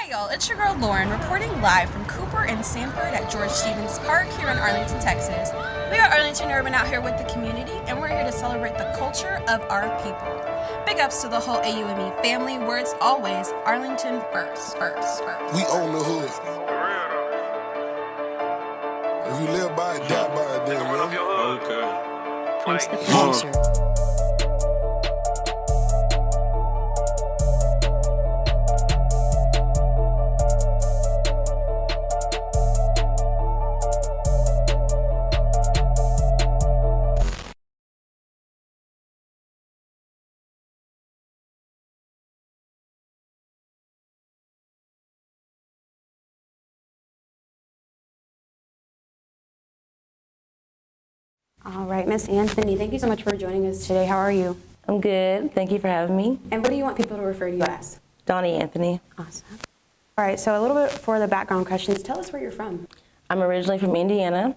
Hi y'all, it's your girl Lauren reporting live from Cooper and Sanford at George Stevens Park here in Arlington, Texas. We are Arlington Urban out here with the community, and we're here to celebrate the culture of our people. Big ups to the whole AUME family, where it's always Arlington first. We own the hood. If you live by it, die by it, then, man. Okay. Prince the Pleasure. All right, Miss Anthony, thank you so much for joining us today. How are you? I'm good. Thank you for having me. And what do you want people to refer to you as? Doni Anthony. Awesome. All right, so a little bit for the background questions. Tell us where you're from. I'm originally from Indiana.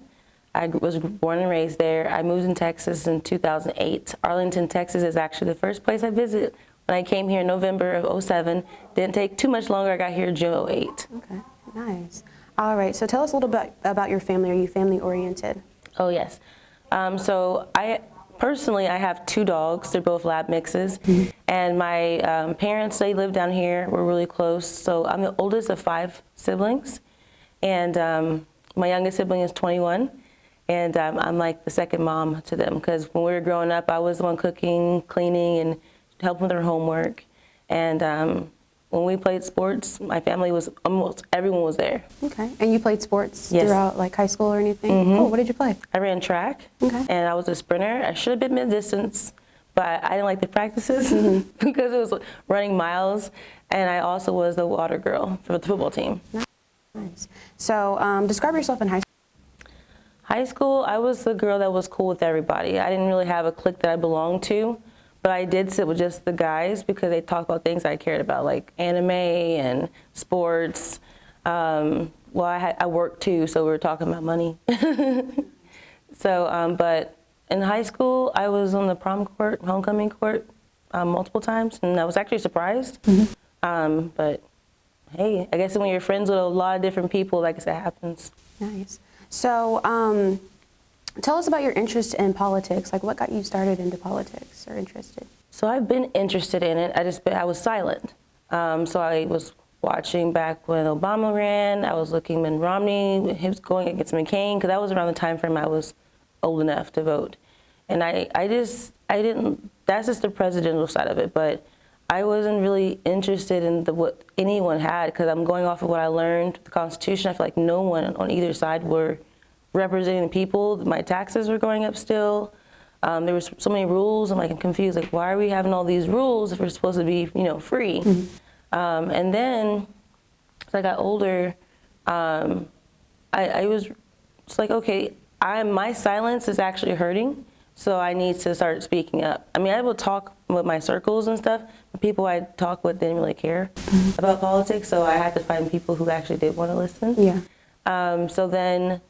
I was born and raised there. I moved in Texas in 2008. Arlington, Texas is actually the first place I visited when I came here in November of 07. Didn't take too much longer. I got here June 08. Okay, nice. All right, so tell us a little bit about your family. Are you family oriented? Oh, yes. So I have two dogs. They're both lab mixes. Mm-hmm. And my parents, they live down here. We're really close. So I'm the oldest of 5 siblings. And my youngest sibling is 21. And I'm like the second mom to them, because when we were growing up, I was the one cooking, cleaning, and helping with their homework. And when we played sports, my family was, almost everyone was there. Okay, and you played sports Yes. throughout like high school or anything? Mm-hmm. Cool, what did you play? I ran track, Okay. and I was a sprinter. I should have been mid-distance, but I didn't like the practices because it was running miles. And I also was the water girl for the football team. Nice. So describe yourself in high school. High school, I was the girl that was cool with everybody. I didn't really have a clique that I belonged to, but I did sit with just the guys because they talked about things I cared about, like anime and sports. I worked too, so we were talking about money. But in high school, I was on the prom court, homecoming court, multiple times, and I was actually surprised. Mm-hmm. But hey, I guess when you're friends with a lot of different people, like I said, it happens. Nice. So tell us about your interest in politics. Like, what got you started into politics or interested? So I've been interested in it. I was silent. So I was watching back when Obama ran. I was looking when Romney, he was going against McCain, because that was around the time frame I was old enough to vote. And I didn't, that's just the presidential side of it, but I wasn't really interested in what anyone had, because I'm going off of what I learned, the Constitution. I feel like no one on either side were representing the people. My taxes were going up still. There was so many rules. I'm confused. Like, why are we having all these rules if we're supposed to be, free? Mm-hmm. And then, as I got older, I was just like, okay, my silence is actually hurting, so I need to start speaking up. I mean, I will talk with my circles and stuff, but people I talk with didn't really care about politics, so I had to find people who actually did want to listen. Yeah. So then,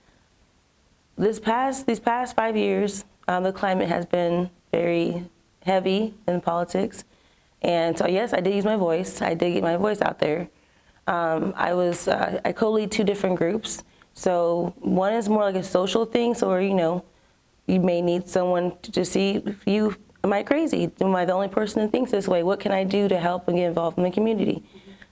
these past 5 years, the climate has been very heavy in politics. And so, yes, I did use my voice. I did get my voice out there. I co-lead 2 different groups. So one is more like a social thing, so where, you may need someone to see if am I crazy? Am I the only person that thinks this way? What can I do to help and get involved in the community?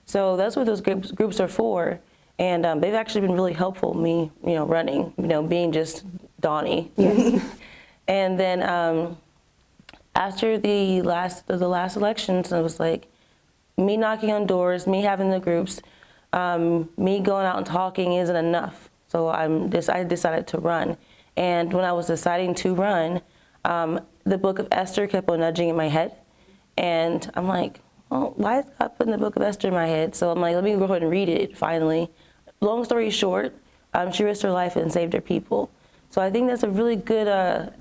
So that's what those groups are for. And they've actually been really helpful, me, running, being just Doni. Yes. And then after the last elections, it was like me knocking on doors, me having the groups, me going out and talking isn't enough. So I decided to run. And when I was deciding to run, the book of Esther kept on nudging in my head. And I'm like, well, why is God putting the book of Esther in my head? So I'm like, let me go ahead and read it finally. Long story short, she risked her life and saved her people. So I think that's a really good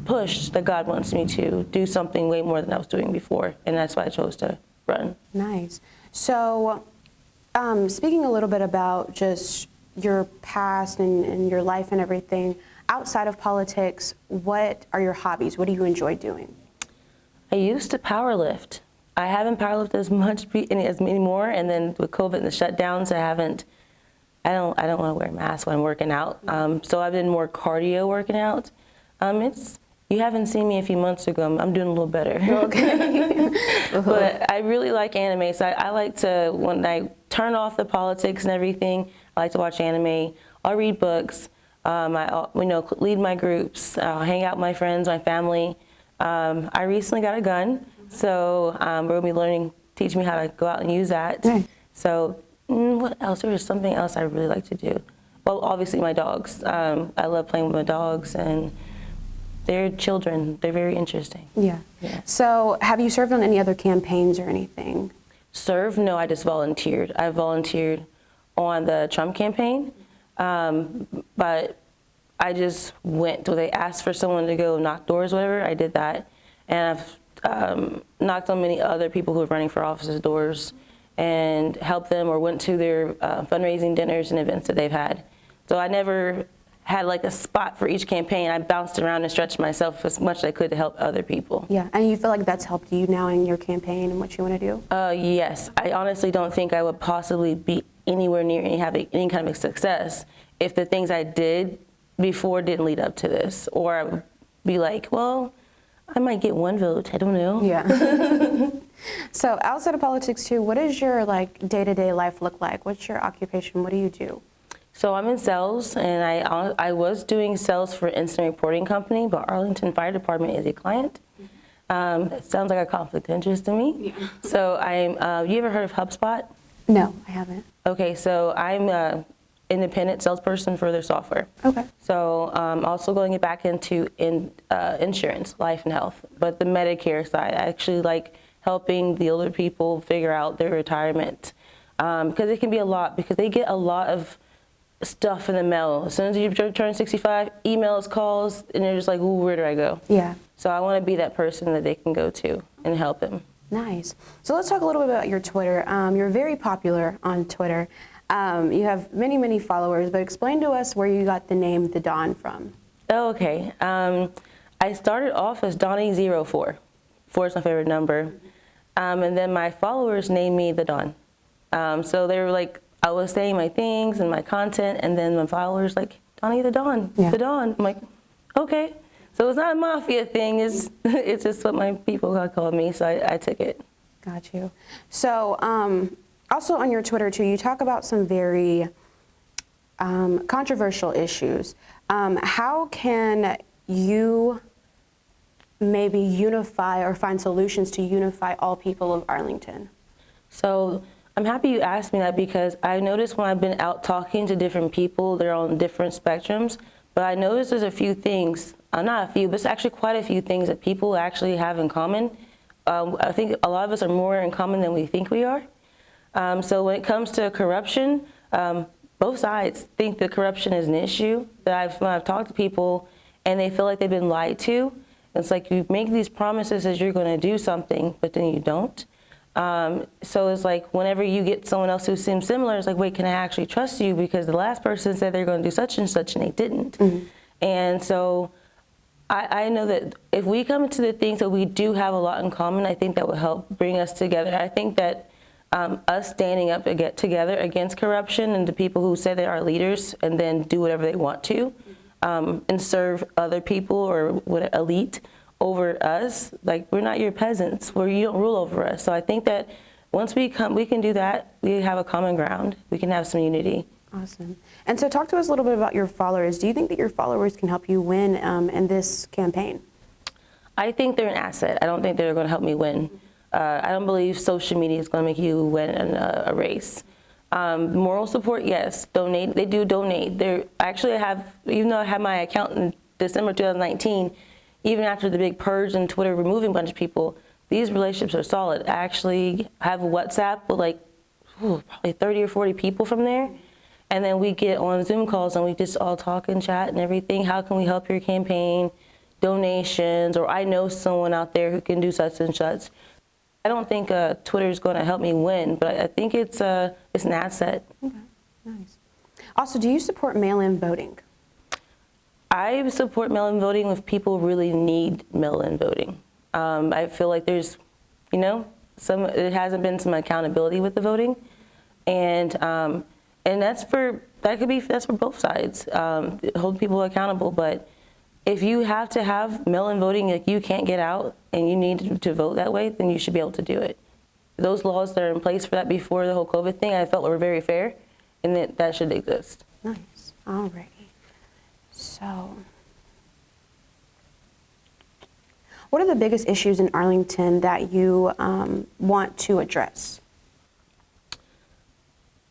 push that God wants me to do something way more than I was doing before. And that's why I chose to run. Nice. So speaking a little bit about just your past and your life and everything, outside of politics, what are your hobbies? What do you enjoy doing? I used to power lift. I haven't powerlifted as much as anymore, and then with COVID and the shutdowns, I don't want to wear a mask when I'm working out. So I've been more cardio working out. You haven't seen me a few months ago. I'm doing a little better. Okay. But I really like anime, so I like to, when I turn off the politics and everything, I like to watch anime. I'll read books. I lead my groups. I'll hang out with my friends, my family. I recently got a gun, so we're gonna be teach me how to go out and use that. Nice. So what else? There's something else I really like to do. Well, obviously my dogs. I love playing with my dogs, and they're children. They're very interesting. Yeah. So have you served on any other campaigns or anything? Serve? No, I just volunteered. I volunteered on the Trump campaign, but I just went. They asked for someone to go knock doors, whatever. I did that, and I've knocked on many other people who are running for office's doors and helped them or went to their fundraising dinners and events that they've had. So I never had like a spot for each campaign. I bounced around and stretched myself as much as I could to help other people. Yeah, and you feel like that's helped you now in your campaign and what you want to do? Yes, I honestly don't think I would possibly be anywhere near having any kind of success if the things I did before didn't lead up to this. Or I would be like, well, I might get one vote, I don't know. Yeah. So outside of politics too, what does your like day-to-day life look like? What's your occupation? What do you do? So I'm in sales, and I was doing sales for an incident reporting company, but Arlington Fire Department is a client. It sounds like a conflict of interest to me. Yeah. So you ever heard of HubSpot? No, I haven't. Okay, so I'm an independent salesperson for their software. Okay. So I'm also going back into insurance, life and health, but the Medicare side. I actually like helping the older people figure out their retirement, because it can be a lot, because they get a lot of stuff in the mail. As soon as you turn 65, emails, calls, and they're just like, ooh, where do I go? Yeah. So I want to be that person that they can go to and help them. Nice. So let's talk a little bit about your Twitter. You're very popular on Twitter. You have many, many followers, but explain to us where you got the name The Don from. Oh, okay. I started off as Doni04. 4 is my favorite number. And then my followers named me The Don. So they were like, I was saying my things and my content, and then my followers like, Doni the Don, The Don. I'm like, okay. So it's not a mafia thing, it's just what my people called me, so I took it. Got you. So also on your Twitter too, you talk about some very controversial issues. How can you maybe unify or find solutions to unify all people of Arlington? So I'm happy you asked me that, because I noticed when I've been out talking to different people, they're on different spectrums, but I noticed there's a few things, not a few, but it's actually quite a few things that people actually have in common. I think a lot of us are more in common than we think we are. So when it comes to corruption, both sides think that corruption is an issue. That when I've talked to people and they feel like they've been lied to, it's like you make these promises as you're going to do something, but then you don't. So it's like whenever you get someone else who seems similar, it's like, wait, can I actually trust you? Because the last person said they're going to do such and such, and they didn't. Mm-hmm. And so I know that if we come to the things that we do have a lot in common, I think that will help bring us together. I think that us standing up to get together against corruption and the people who say they are leaders and then do whatever they want to and serve other people or what elite over us, like we're not your peasants, where you don't rule over us. So I think that once we can do that, we have a common ground, we can have some unity. Awesome. And so talk to us a little bit about your followers. Do you think that your followers can help you win in this campaign? I think they're an asset. I don't think they're going to help me win. I don't believe social media is going to make you win a race. Moral support, yes. Donate, they do donate. Actually, I have, even though I had my account in December 2019, even after the big purge and Twitter removing a bunch of people, these relationships are solid. I actually have WhatsApp with like probably 30 or 40 people from there. And then we get on Zoom calls and we just all talk and chat and everything. How can we help your campaign? Donations, or I know someone out there who can do such and such. I don't think Twitter is going to help me win, but I think it's an asset. Okay, nice. Also, do you support mail-in voting? I support mail-in voting if people really need mail-in voting. I feel like there's, It hasn't been some accountability with the voting, and that's for both sides. Hold people accountable, but if you have to have mail-in voting, like you can't get out and you need to vote that way, then you should be able to do it. Those laws that are in place for that before the whole COVID thing, I felt were very fair, and that should exist. Nice. Alrighty. So, what are the biggest issues in Arlington that you want to address?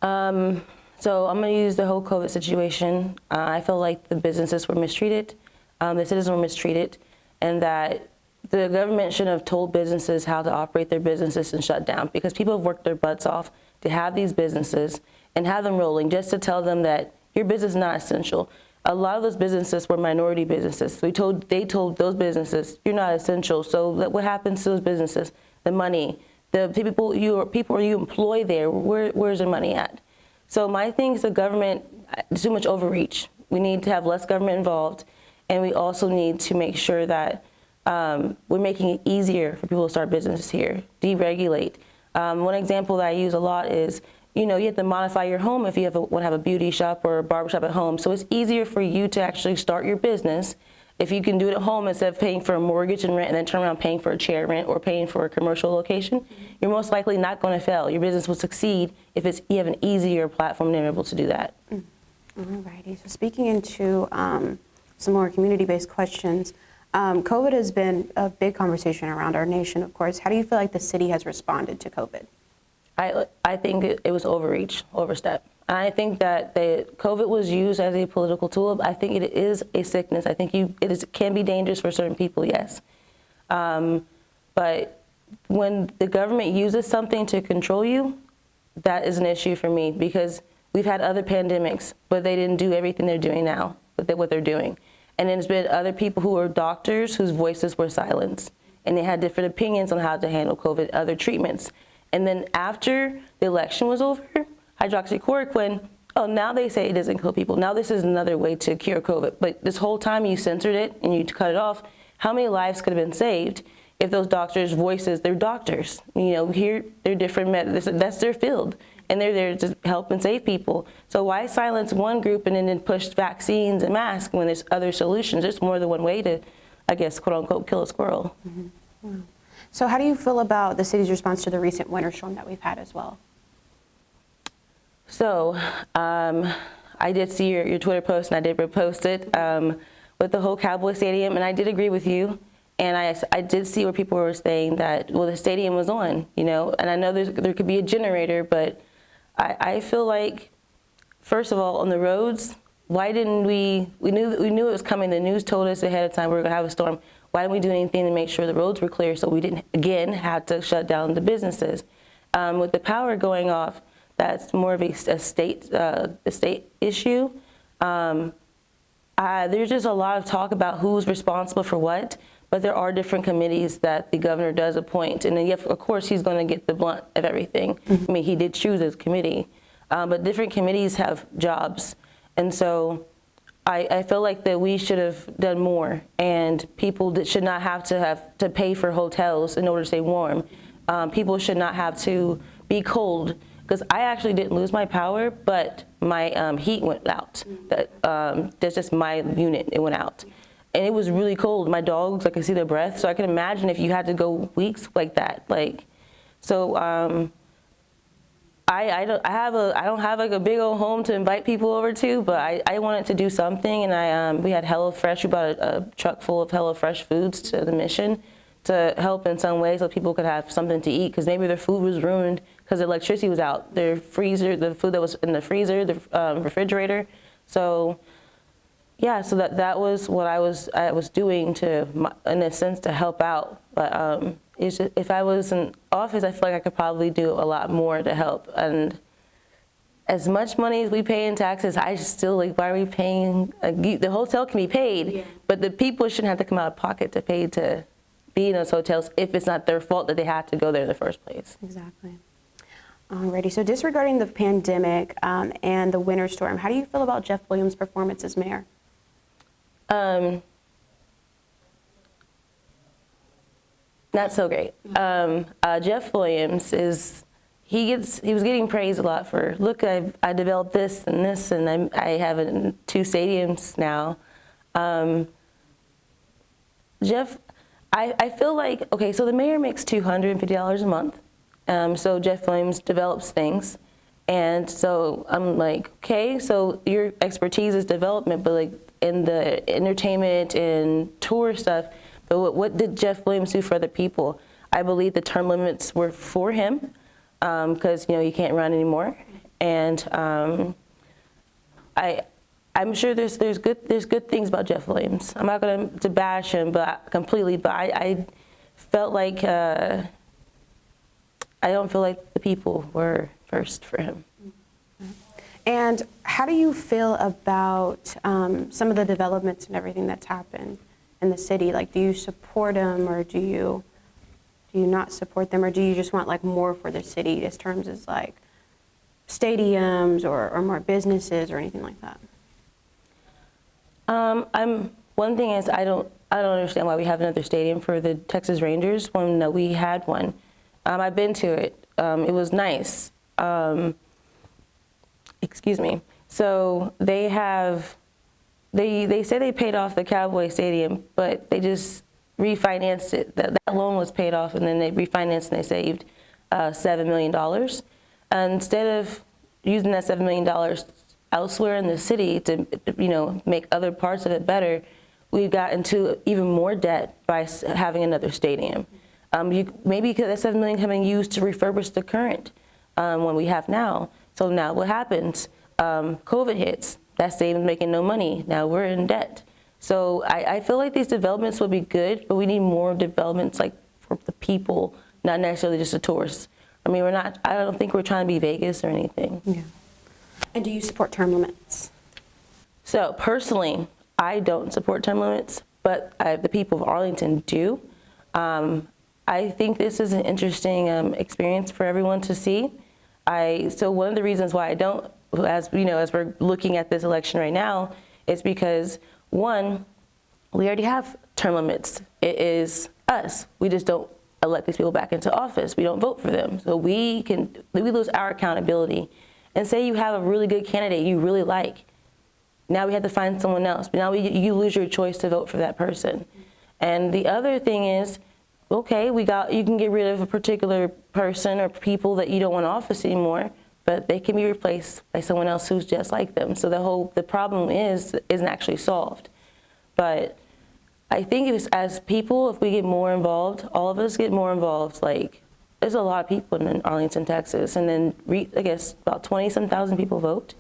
So I'm going to use the whole COVID situation. I feel like the businesses were mistreated, the citizens were mistreated, and that the government shouldn't have told businesses how to operate their businesses and shut down, because people have worked their butts off to have these businesses and have them rolling just to tell them that your business is not essential. A lot of those businesses were minority businesses. They told those businesses, you're not essential. So what happens to those businesses? The money, the people you employ there, where's their money at? So my thing is the government, too much overreach. We need to have less government involved, and we also need to make sure that we're making it easier for people to start businesses here, deregulate. One example that I use a lot is, you have to modify your home if you want to have a beauty shop or a barber shop at home. So it's easier for you to actually start your business if you can do it at home instead of paying for a mortgage and rent and then turn around paying for a chair rent or paying for a commercial location. You're most likely not going to fail. Your business will succeed if you have an easier platform and you're able to do that. Alrighty. So speaking into some more community-based questions, COVID has been a big conversation around our nation, of course. How do you feel like the city has responded to COVID? I think it was overstep. And I think that COVID was used as a political tool. I think it is a sickness. I think it can be dangerous for certain people, yes. But when the government uses something to control you, that is an issue for me, because we've had other pandemics, but they didn't do everything they're doing now, what they're doing. And then there's been other people who are doctors whose voices were silenced, and they had different opinions on how to handle COVID, other treatments. And then after the election was over, hydroxychloroquine, now they say it doesn't kill people. Now this is another way to cure COVID. But this whole time you censored it and you cut it off, how many lives could have been saved if those doctors' voices, they're doctors. Here they're different, that's their field. And they're there to help and save people. So why silence one group and then push vaccines and masks when there's other solutions? There's more than one way to, I guess, quote unquote, kill a squirrel. Mm-hmm. Wow. So how do you feel about the city's response to the recent winter storm that we've had as well? So I did see your Twitter post, and I did repost it with the whole Cowboy Stadium, and I did agree with you. And I did see where people were saying that, well, the stadium was on, and I know there could be a generator, but I feel like, first of all, on the roads, why didn't we knew it was coming. The news told us ahead of time we were going to have a storm. Why didn't we do anything to make sure the roads were clear so we didn't, again, have to shut down the businesses? With the power going off, that's more of a state issue. There's just a lot of talk about who's responsible for what, but there are different committees that the governor does appoint. And then, of course, he's going to get the blunt of everything. Mm-hmm. I mean, he did choose his committee, but different committees have jobs. And so I feel like that we should have done more, and people should not have to pay for hotels in order to stay warm. People should not have to be cold, because I actually didn't lose my power, but my heat went out. That's just my unit, it went out. And it was really cold. My dogs, I could see their breath, so I can imagine if you had to go weeks like that. I don't have like a big old home to invite people over to, but I wanted to do something, and we had HelloFresh. We bought a truck full of HelloFresh foods to the mission to help in some way so people could have something to eat, because maybe their food was ruined because the electricity was out. Their freezer, the food that was in the freezer, the refrigerator. So yeah, so that was what I was doing in a sense, to help out. But it's just, if I was in office, I feel like I could probably do a lot more to help. And as much money as we pay in taxes, I just still why are we paying? The hotel can be paid, yeah, but the people shouldn't have to come out of pocket to pay to be in those hotels if it's not their fault that they had to go there in the first place. Exactly. Alrighty, so disregarding the pandemic and the winter storm, how do you feel about Jeff Williams' performance as mayor? not so great. Jeff Williams he was getting praised a lot for, look, I developed this, and I have 2 stadiums now. Jeff, I feel like, okay, so the mayor makes $250 a month. So Jeff Williams develops things. And so I'm like, okay, so your expertise is development, but like in the entertainment and tour stuff, but what did Jeff Williams do for other people? I believe the term limits were for him because, you can't run anymore. And I'm sure there's good things about Jeff Williams. I'm not going to bash him, but I felt like I don't feel like the people were first for him. And how do you feel about some of the developments and everything that's happened in the city? Like, do you support them, or do you not support them, or do you just want like more for the city in terms of like stadiums or more businesses or anything like that? One thing is I don't understand why we have another stadium for the Texas Rangers when we had one. I've been to it. It was nice. Excuse me. So they say they paid off the Cowboy Stadium, but they just refinanced it. That loan was paid off, and then they refinanced and they saved $7 million. And instead of using that $7 million elsewhere in the city to make other parts of it better, we got into even more debt by having another stadium. Maybe that $7 million can be used to refurbish the current one we have now. So now what happens? COVID hits. That stadium's making no money. Now we're in debt. So I feel like these developments would be good, but we need more developments like for the people, not necessarily just the tourists. I mean, I don't think we're trying to be Vegas or anything. Yeah. And do you support term limits? So personally, I don't support term limits, but the people of Arlington do. I think this is an interesting experience for everyone to see. So one of the reasons why I don't, as we're looking at this election right now, is because one, we already have term limits. It is us. We just don't elect these people back into office. We don't vote for them. So we lose our accountability. And say you have a really good candidate you really like. Now we have to find someone else. But now you lose your choice to vote for that person. And the other thing is, okay, you can get rid of a particular person or people that you don't want in office anymore, but they can be replaced by someone else who's just like them. So the problem isn't actually solved. But I think as people, if we get more involved, all of us get more involved, like there's a lot of people in Arlington, Texas, and then I guess about 20-some thousand people vote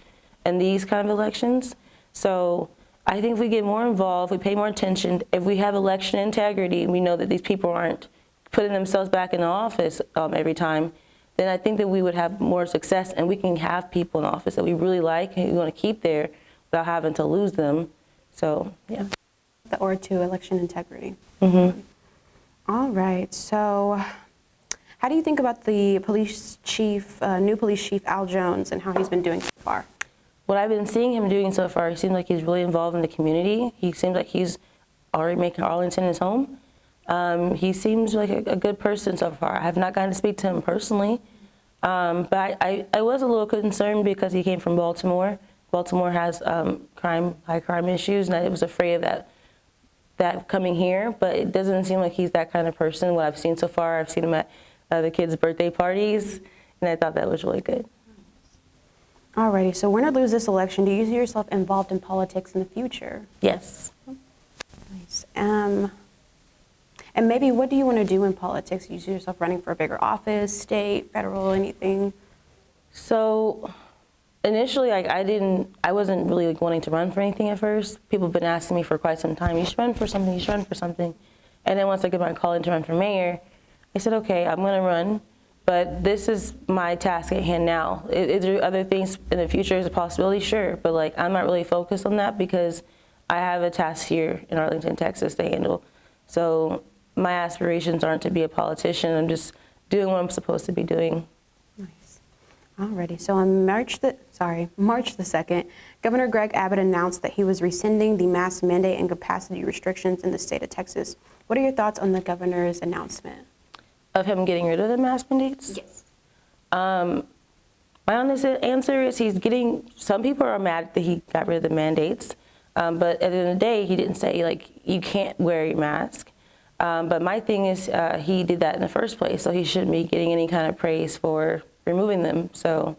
in these kind of elections. So I think if we get more involved, we pay more attention, if we have election integrity, we know that these people aren't putting themselves back in the office every time, then I think that we would have more success, and we can have people in office that we really like and we want to keep there without having to lose them. So, yeah. Or to election integrity. Mm-hmm. All right, so how do you think about the police chief, new police chief Al Jones, and how he's been doing so far? What I've been seeing him doing so far, he seems like he's really involved in the community. He seems like he's already making Arlington his home. He seems like a good person so far. I have not gotten to speak to him personally, but I was a little concerned because he came from Baltimore. Baltimore has high crime issues, and I was afraid of that coming here, but it doesn't seem like he's that kind of person. What I've seen so far, I've seen him at the kids' birthday parties, and I thought that was really good. Alrighty, so win or lose this election, do you see yourself involved in politics in the future? Yes. Nice. And maybe what do you want to do in politics? Do you see yourself running for a bigger office, state, federal, anything? So initially, I wasn't really wanting to run for anything at first. People have been asking me for quite some time, you should run for something, you should run for something. And then once I get my call in to run for mayor, I said, okay, I'm going to run, but this is my task at hand now. Is there other things in the future as a possibility? Sure, but I'm not really focused on that because I have a task here in Arlington, Texas to handle. So my aspirations aren't to be a politician. I'm just doing what I'm supposed to be doing. Nice. Alrighty, so on March the 2nd, Governor Greg Abbott announced that he was rescinding the mask mandate and capacity restrictions in the state of Texas. What are your thoughts on the governor's announcement? Of him getting rid of the mask mandates? Yes. My honest answer is some people are mad that he got rid of the mandates, but at the end of the day, he didn't say, like, you can't wear your mask. But my thing is he did that in the first place, so he shouldn't be getting any kind of praise for removing them. So,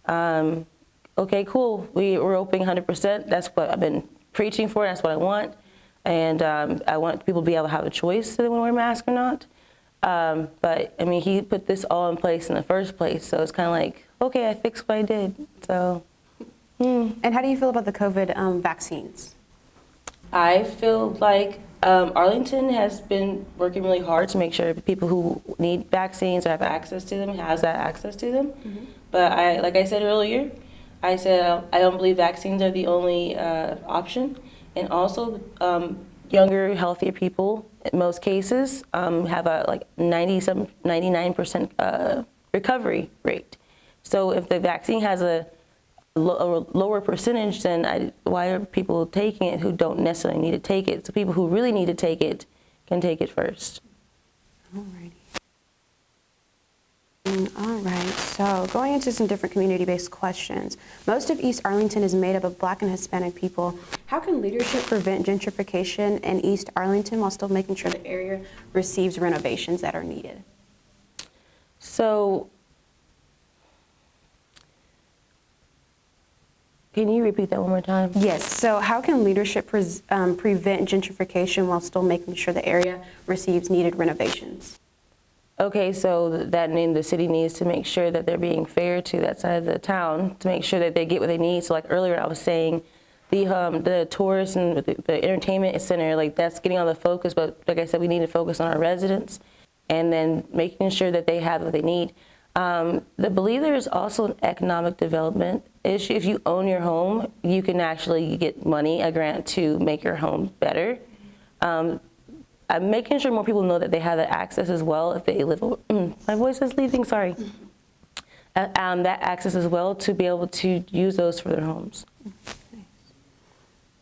okay, cool. We're open 100%. That's what I've been preaching for. That's what I want. And I want people to be able to have a choice if they want to wear a mask or not. But, I mean, he put this all in place in the first place, so it's kind of like, okay, I fixed what I did. So. And how do you feel about the COVID vaccines? I feel like Arlington has been working really hard to make sure people who need vaccines or have access to them has that access to them. Mm-hmm. But like I said earlier, I don't believe vaccines are the only option. And also, younger, healthier people, in most cases, have a 99% recovery rate. So if the vaccine has a lower percentage, then why are people taking it who don't necessarily need to take it? So people who really need to take it can take it first. Alrighty. All right, so going into some different community-based questions. Most of East Arlington is made up of Black and Hispanic people. How can leadership prevent gentrification in East Arlington while still making sure the area receives renovations that are needed? So, can you repeat that one more time? Yes, so how can leadership prevent gentrification while still making sure the area receives needed renovations? Okay, so that means the city needs to make sure that they're being fair to that side of the town to make sure that they get what they need. So like earlier I was saying, the tourists and the entertainment center, like that's getting on the focus, but like I said, we need to focus on our residents and then making sure that they have what they need. I believe there's also an economic development issue. If you own your home, you can actually get money, a grant to make your home better. I'm making sure more people know that they have that access as well if they live, my voice is leaving, sorry. That access as well to be able to use those for their homes.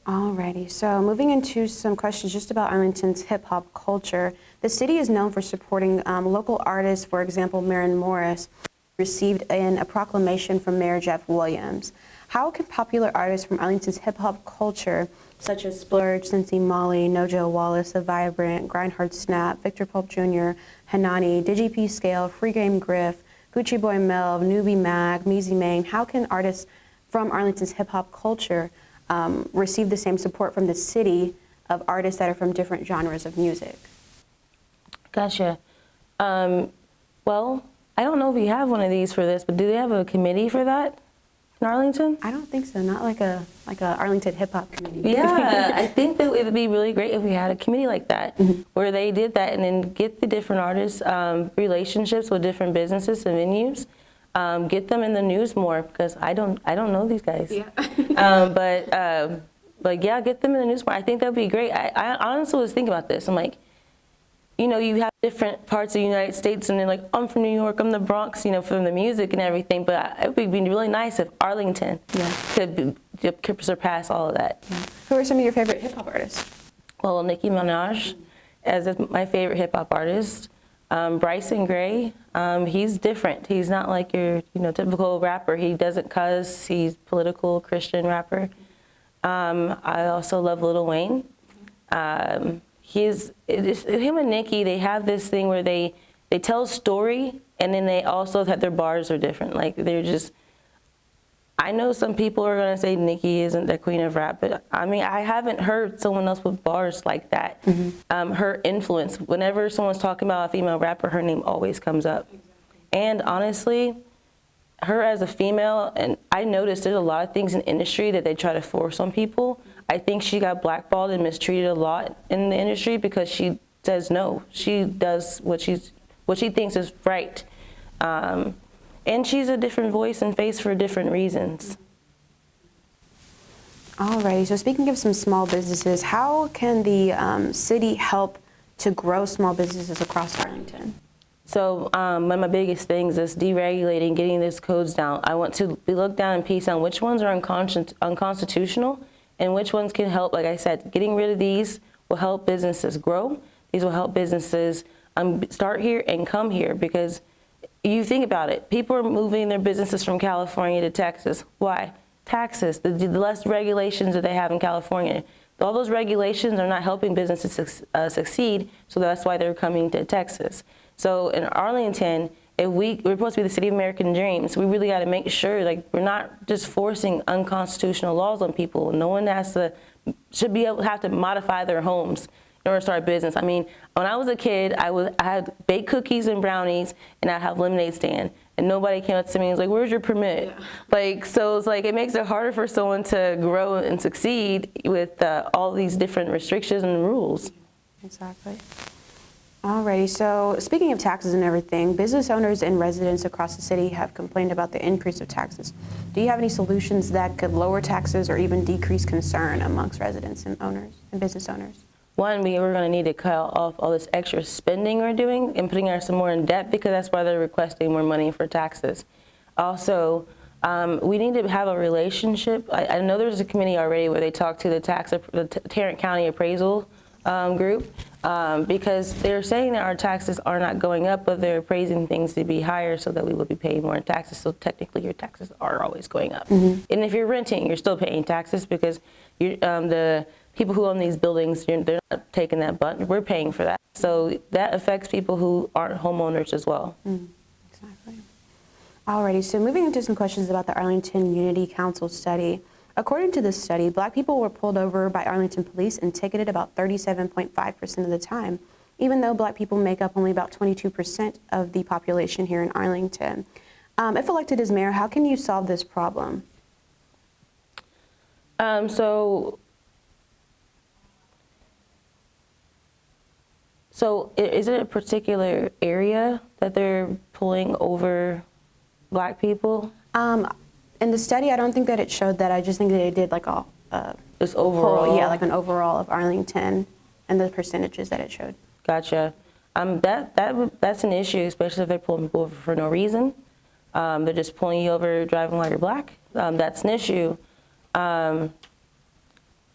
Alrighty, so moving into some questions just about Arlington's hip hop culture. The city is known for supporting local artists. For example, Maren Morris received a proclamation from Mayor Jeff Williams. How can popular artists from Arlington's hip hop culture, such as Splurge, Cincy Molly, Nojo Wallace, The Vibrant, Grindhard Snap, Victor Pope Jr., Hanani, DigiP Scale, Free Game Griff, Gucci Boy Melv, Newbie Mag, Meezy Main, how can artists from Arlington's hip hop culture receive the same support from the city of artists that are from different genres of music? Gotcha. Well, I don't know if we have one of these for this, but do they have a committee for that in Arlington? I don't think so. Not like a Arlington hip hop committee. Yeah, I think that it would be really great if we had a committee like that, where they did that and then get the different artists relationships with different businesses and venues, get them in the news more because I don't know these guys. Yeah. But yeah, get them in the news more. I think that'd be great. I honestly was thinking about this. I'm like, you know, you have different parts of the United States, and then like, I'm from New York, I'm the Bronx, you know, from the music and everything, but it would be really nice if Arlington could surpass all of that. Yeah. Who are some of your favorite hip hop artists? Well, Nicki Minaj is my favorite hip hop artist. Bryson Gray, he's different. He's not like your, typical rapper. He doesn't cuss. He's political Christian rapper. I also love Lil Wayne. Him and Nicki, they have this thing where they tell a story, and then they also have their bars are different. Like they're just, I know some people are gonna say Nicki isn't the queen of rap, but I mean, I haven't heard someone else with bars like that. Her influence, whenever someone's talking about a female rapper, her name always comes up. And honestly, her as a female, and I noticed there's a lot of things in the industry that they try to force on people. I think she got blackballed and mistreated a lot in the industry because she says no. She does what she thinks is right. And she's a different voice and face for different reasons. Alrighty, so speaking of some small businesses, how can the city help to grow small businesses across Arlington? So one of my biggest things is deregulating, getting these codes down. I want to look down and piece on which ones are unconstitutional and which ones can help. Like I said, getting rid of these will help businesses grow. These will help businesses start here and come here, because you think about it, people are moving their businesses from California to Texas. Why? Taxes, the less regulations that they have in California. All those regulations are not helping businesses succeed, so that's why they're coming to Texas. So in Arlington, if we're supposed to be the city of American dreams, we really got to make sure, like, we're not just forcing unconstitutional laws on people. No one should be able to have to modify their homes in order to start a business. I mean, when I was a kid, I had baked cookies and brownies, and I'd have a lemonade stand, and nobody came up to me and was like, "Where's your permit?" Yeah. Like, so it's like, it makes it harder for someone to grow and succeed with all these different restrictions and rules. Exactly. Alrighty, so speaking of taxes and everything, business owners and residents across the city have complained about the increase of taxes. Do you have any solutions that could lower taxes or even decrease concern amongst residents and owners and business owners? One, we're going to need to cut off all this extra spending we're doing and putting ourselves more in debt, because that's why they're requesting more money for taxes. Also, we need to have a relationship. I know there's a committee already where they talk to the Tarrant County Appraisal group, because they're saying that our taxes are not going up, but they're appraising things to be higher so that we will be paying more in taxes. So technically your taxes are always going up. Mm-hmm. And if you're renting, you're still paying taxes, because the people who own these buildings, they're not taking that, but we're paying for that. So that affects people who aren't homeowners as well. Exactly. Alrighty, so moving into some questions about the Arlington Unity Council study. According to this study, Black people were pulled over by Arlington police and ticketed about 37.5% of the time, even though Black people make up only about 22% of the population here in Arlington. If elected as mayor, how can you solve this problem? So is it a particular area that they're pulling over Black people? In the study, I don't think that it showed that. I just think that it did like just overall? Yeah, like an overall of Arlington and the percentages that it showed. Gotcha. That's an issue, especially if they're pulling people over for no reason. They're just pulling you over driving while you're Black. That's an issue. And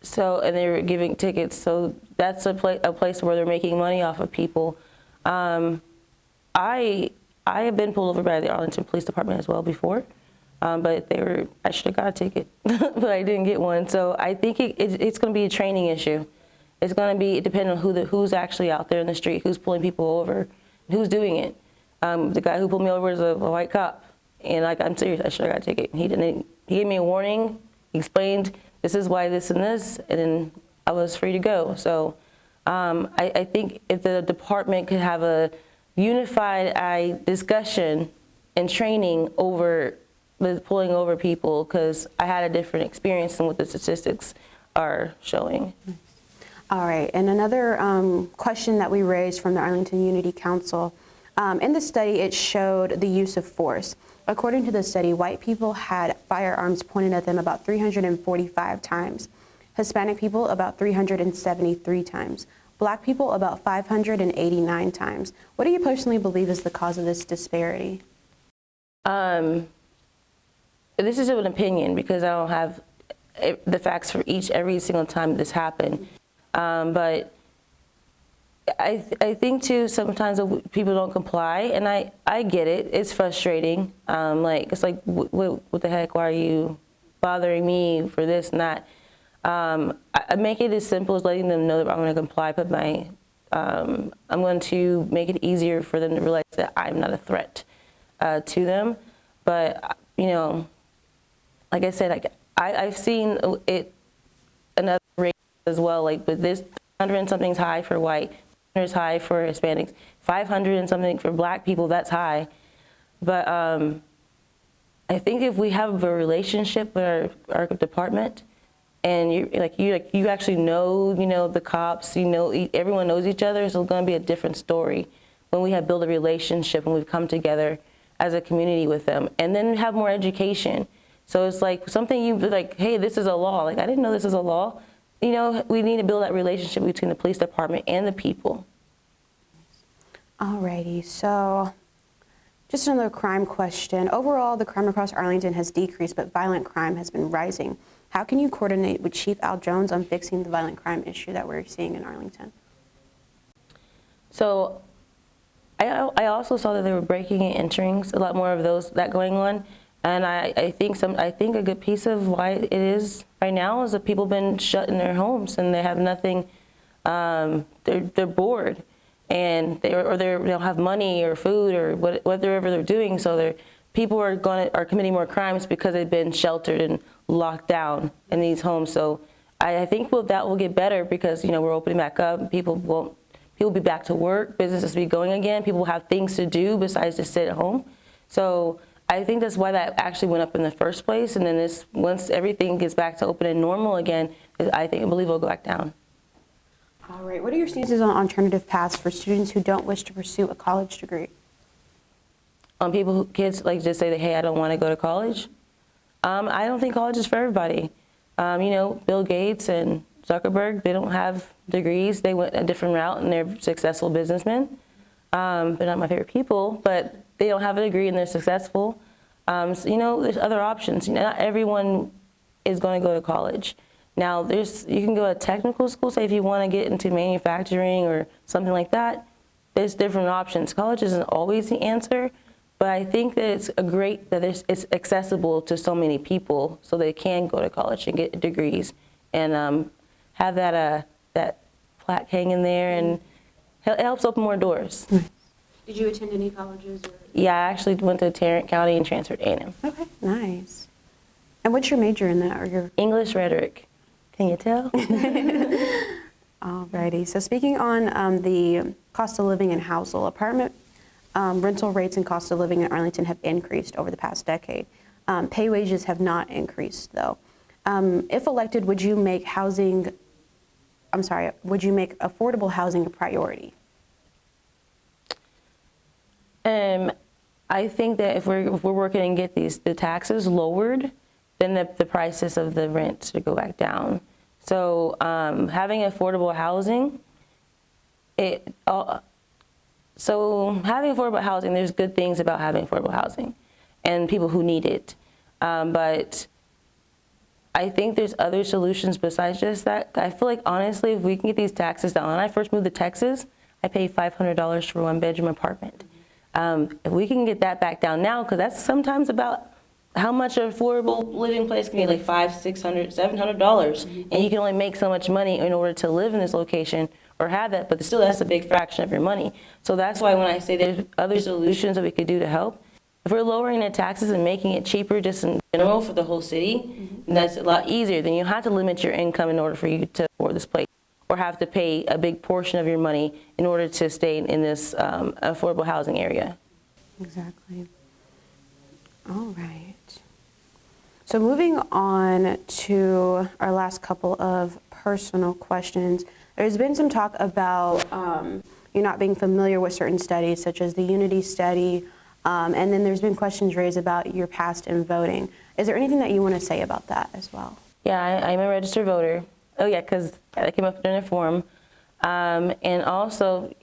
they're giving tickets, so that's a place where they're making money off of people. I have been pulled over by the Arlington Police Department as well before, but I should have got a ticket, but I didn't get one. So I think it's going to be a training issue. It's going to be depending on who's actually out there in the street, who's pulling people over, who's doing it. The guy who pulled me over is a white cop, and I'm serious, I should have got a ticket. He gave me a warning, he explained, this is why this and this, and then I was free to go. So I think if the department could have a unified discussion and training over the pulling over people, because I had a different experience than what the statistics are showing. All right, and another question that we raised from the Arlington Unity Council, in the study it showed the use of force. According to the study, white people had firearms pointed at them about 345 times, Hispanic people about 373 times, Black people about 589 times. What do you personally believe is the cause of this disparity? This is an opinion, because I don't have the facts for every single time this happened. But I think too, sometimes people don't comply, and I get it. It's frustrating. It's like, what the heck? Why are you bothering me for this and that? I make it as simple as letting them know that I'm going to comply, but I'm going to make it easier for them to realize that I'm not a threat to them. But like I said, I've seen it another race as well. Like with this, 100 and something's high for white, 100 is high for Hispanics, 500 and something for Black people. That's high. But I think if we have a relationship with our department, and you actually know the cops, everyone knows each other, so it's going to be a different story when we have built a relationship and we've come together as a community with them, and then have more education. So it's like something you like, hey, this is a law. Like, I didn't know this is a law. We need to build that relationship between the police department and the people. Alrighty, so just another crime question. Overall, the crime across Arlington has decreased, but violent crime has been rising. How can you coordinate with Chief Al Jones on fixing the violent crime issue that we're seeing in Arlington? So I also saw that they were breaking and entering, a lot more of that going on. And I think a good piece of why it is right now is that people have been shut in their homes and they have nothing. They're bored, and they don't have money or food or whatever they're doing. So people are committing more crimes because they've been sheltered and locked down in these homes. So I think that will get better because we're opening back up. People will be back to work. Businesses will be going again. People will have things to do besides just sit at home. So I think that's why that actually went up in the first place. And then once everything gets back to open and normal again, I believe it'll go back down. All right. What are your stances on alternative paths for students who don't wish to pursue a college degree? Kids just say that, hey, I don't want to go to college. I don't think college is for everybody. Bill Gates and Zuckerberg, they don't have degrees. They went a different route and they're successful businessmen. They're not my favorite people, but they don't have a degree and they're successful. There's other options. Not everyone is going to go to college. Now, you can go to technical school, say if you want to get into manufacturing or something like that, there's different options. College isn't always the answer, but I think that it's accessible to so many people so they can go to college and get degrees and have that plaque hanging there, and it helps open more doors. Did you attend any colleges? Yeah, I actually went to Tarrant County and transferred to A&M. Okay, nice. And what's your major in that? Or your English rhetoric. Can you tell? Alrighty. So speaking on the cost of living and household, apartment rental rates and cost of living in Arlington have increased over the past decade. Pay wages have not increased, though. If elected, would you make affordable housing a priority? I think that if we're working and get the taxes lowered, then the prices of the rent should go back down. So having affordable housing, there's good things about having affordable housing and people who need it. But I think there's other solutions besides just that. I feel like, honestly, if we can get these taxes down, when I first moved to Texas, I paid $500 for a one-bedroom apartment. If we can get that back down now, because that's sometimes about how much an affordable living place can be, like $500, $600, $700, and you can only make so much money in order to live in this location or have that, but still that's a big fraction of your money. So that's why when I say there's other solutions that we could do to help, if we're lowering the taxes and making it cheaper just in general for the whole city, that's a lot easier. Then you have to limit your income in order for you to afford this place, or have to pay a big portion of your money in order to stay in this affordable housing area. Exactly. All right. So moving on to our last couple of personal questions. There's been some talk about you not being familiar with certain studies, such as the Unity study, and then there's been questions raised about your past in voting. Is there anything that you want to say about that as well? Yeah, I'm a registered voter. Oh yeah, because that came up during the forum. And also,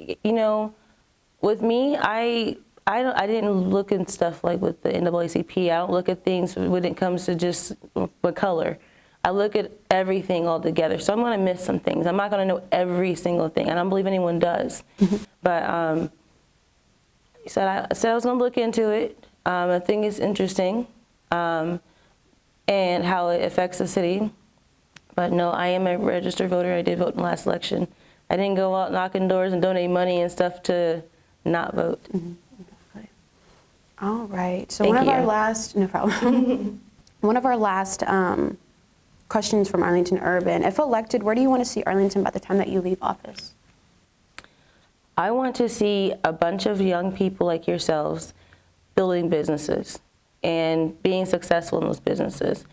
with me, I didn't look at stuff like with the NAACP. I don't look at things when it comes to just what color. I look at everything all together. So I'm going to miss some things. I'm not going to know every single thing. I don't believe anyone does. But I said I was going to look into it. I think it's interesting and how it affects the city. But no, I am a registered voter. I did vote in the last election. I didn't go out knocking doors and donate money and stuff to not vote. All right. So one of our last questions from Arlington Urban. If elected, where do you want to see Arlington by the time that you leave office? I want to see a bunch of young people like yourselves building businesses and being successful in those businesses.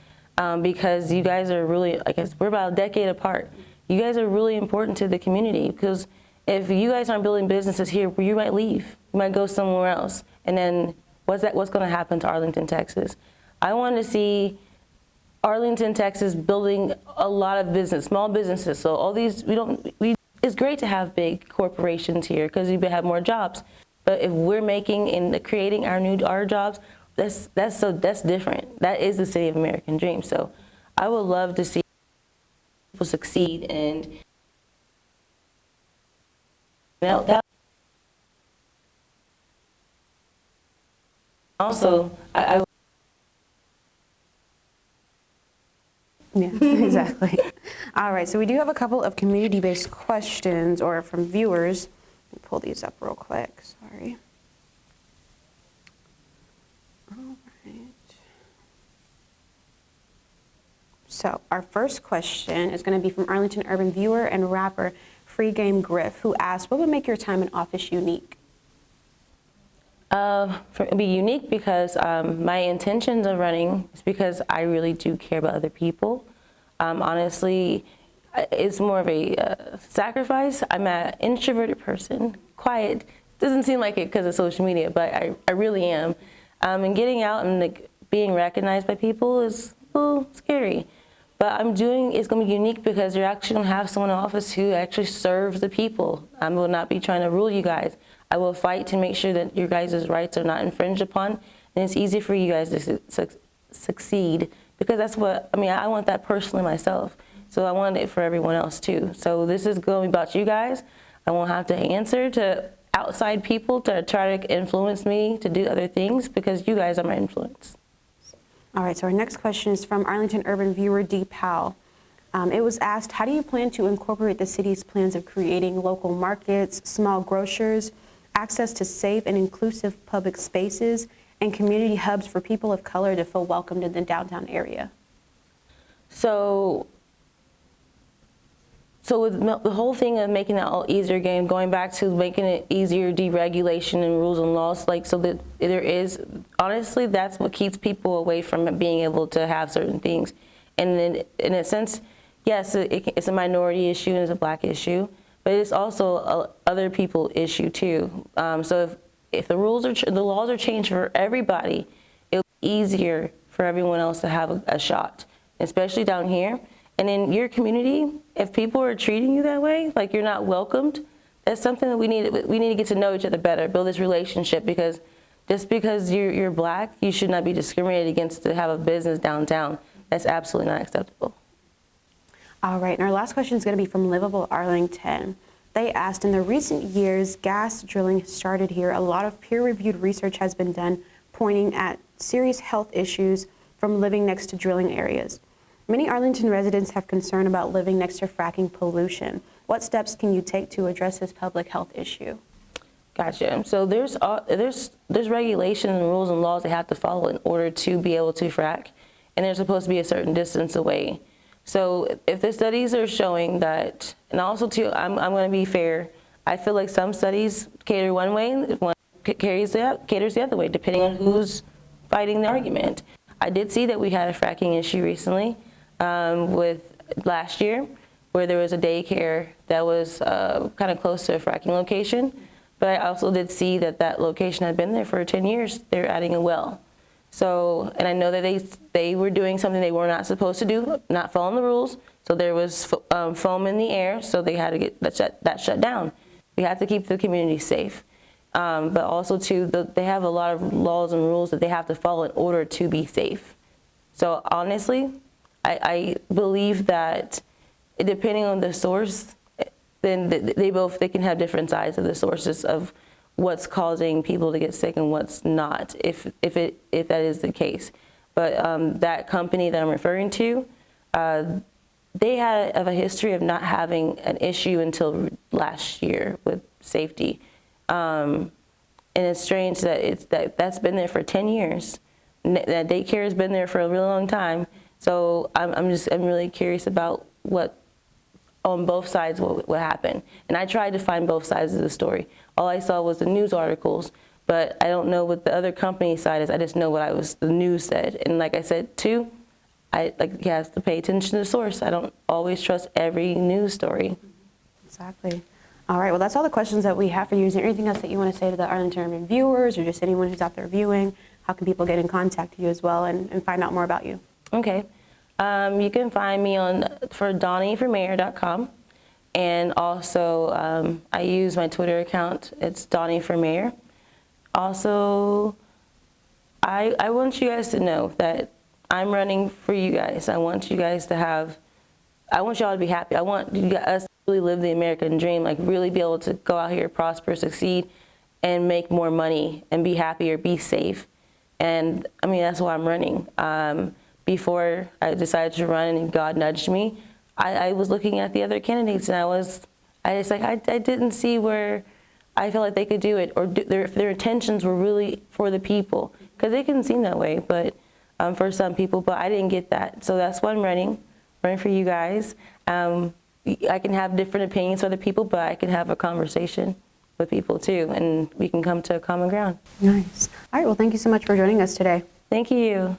Because you guys are really, I guess we're about a decade apart. You guys are really important to the community, because if you guys aren't building businesses here, you might leave. You might go somewhere else. And then what's going to happen to Arlington, Texas? I want to see Arlington, Texas building a lot of business, small businesses. So all these, it's great to have big corporations here because you have more jobs. But if we're making and creating our jobs, that's different. That is the city of American dream. So I would love to see people succeed, and Also, I Yeah, exactly. All right, so we do have a couple of community-based questions or from viewers. Let me pull these up real quick, sorry. All right. So our first question is going to be from Arlington Urban viewer and rapper Free Game Griff, who asked, what would make your time in office unique? be unique because my intentions of running is because I really do care about other people. Honestly, it's more of a sacrifice. I'm an introverted person, quiet. Doesn't seem like it because of social media, but I really am. And getting out and like, being recognized by people is a little scary. But it's going to be unique because you're actually going to have someone in office who actually serves the people. I will not be trying to rule you guys. I will fight to make sure that your guys' rights are not infringed upon, and it's easy for you guys to succeed, because that's what, I want that personally myself. So I want it for everyone else too. So this is going to be about you guys. I won't have to answer to outside people to try to influence me to do other things, because you guys are my influence. All right, so our next question is from Arlington Urban viewer D. Powell. It was asked, how do you plan to incorporate the city's plans of creating local markets, small grocers, access to safe and inclusive public spaces, and community hubs for people of color to feel welcomed in the downtown area? So with the whole thing of making that all easier game, going back to making it easier, deregulation and rules and laws, like so that there is, honestly, that's what keeps people away from being able to have certain things. And then in a sense, yes, it's a minority issue and it's a black issue, but it's also a other people issue too. So if the laws are changed for everybody, it'll be easier for everyone else to have a shot, especially down here. And in your community, if people are treating you that way, like you're not welcomed, that's something that we need to get to know each other better, build this relationship, because just because you're black, you should not be discriminated against to have a business downtown. That's absolutely not acceptable. All right, and our last question is going to be from Liveable Arlington. They asked, in the recent years, gas drilling started here. A lot of peer-reviewed research has been done pointing at serious health issues from living next to drilling areas. Many Arlington residents have concern about living next to fracking pollution. What steps can you take to address this public health issue? Gotcha. So there's regulations and rules and laws they have to follow in order to be able to frack, and they're supposed to be a certain distance away. So if the studies are showing that, and also too, I'm going to be fair, I feel like some studies cater one way, one caters the other way, depending on who's fighting the argument. I did see that we had a fracking issue recently. With last year, where there was a daycare that was kind of close to a fracking location. But I also did see that location had been there for 10 years. They're adding a well. So, and I know that they were doing something they were not supposed to do, not following the rules. So there was foam in the air, so they had to get that shut down. We have to keep the community safe. But also too, they have a lot of laws and rules that they have to follow in order to be safe. So honestly, I believe that depending on the source, then they can have different sides of the sources of what's causing people to get sick and what's not, if that is the case. But that company that I'm referring to, they had a history of not having an issue until last year with safety, and it's strange that that's been there for 10 years. That daycare has been there for a really long time. So I'm really curious about what on both sides what happened. And I tried to find both sides of the story. All I saw was the news articles, but I don't know what the other company side is. I just know what the news said. And like I said too, you have to pay attention to the source. I don't always trust every news story. Exactly. All right, well, that's all the questions that we have for you. Is there anything else that you want to say to the Arlington Urban viewers or just anyone who's out there viewing? How can people get in contact with you as well and find out more about you? Okay. You can find me for DoniForMayor.com, and also I use my Twitter account. It's Doni for Mayor. Also, I want you guys to know that I'm running for you guys. I want you guys to I want y'all to be happy. I want us to really live the American dream, like really be able to go out here, prosper, succeed, and make more money and be happier, be safe. And I mean, that's why I'm running. Before I decided to run and God nudged me, I was looking at the other candidates and I didn't see where I felt like they could do it, or if their intentions were really for the people, because they can seem that way, but for some people, but I didn't get that. So that's why I'm running for you guys. I can have different opinions for other people, but I can have a conversation with people too, and we can come to a common ground. Nice. All right, well, thank you so much for joining us today. Thank you.